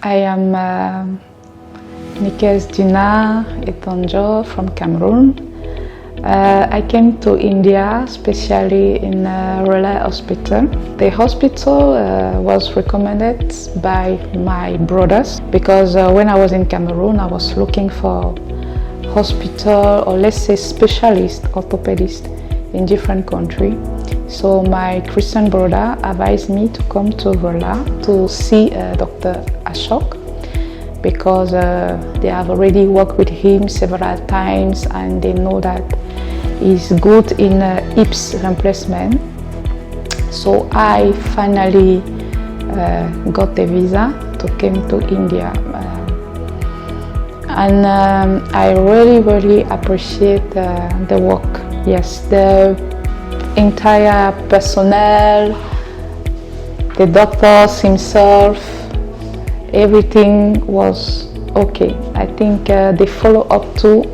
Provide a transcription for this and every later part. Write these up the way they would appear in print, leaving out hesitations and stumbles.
I am Nicaise Dyna from Cameroon. I came to India, especially in Rela Hospital. The hospital was recommended by my brothers because when I was in Cameroon, I was looking for hospital, or let's say specialist orthopedist in different countries. So my Christian brother advised me to come to Rela to see Dr. Ashok, because they have already worked with him several times and they know that he's good in hips replacement. So I finally got the visa to come to India. And I really appreciate the work. Yes, the entire personnel, the doctors himself, everything was okay. I think the follow-up too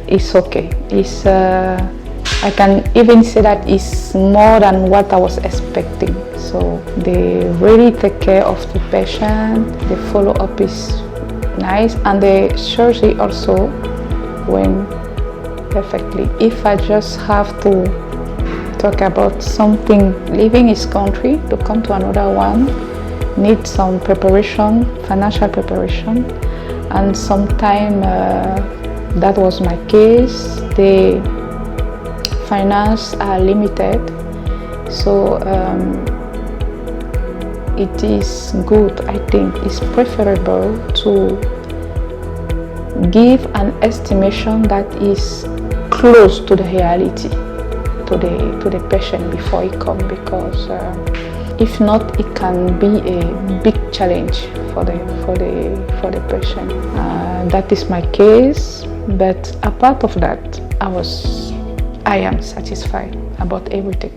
is okay. It's, I can even say that it's more than what I was expecting. So they really take care of the patient. The follow-up is nice, and the surgery also went perfectly. If I just have to talk about something, leaving his country to come to another one, need some preparation, financial preparation, and sometime that was my case. The finance are limited, so it is good, I think it's preferable to give an estimation that is close to the reality to the patient before he comes, because if not, it can be a big challenge for the patient. That is my case, but apart of that, I am satisfied about everything.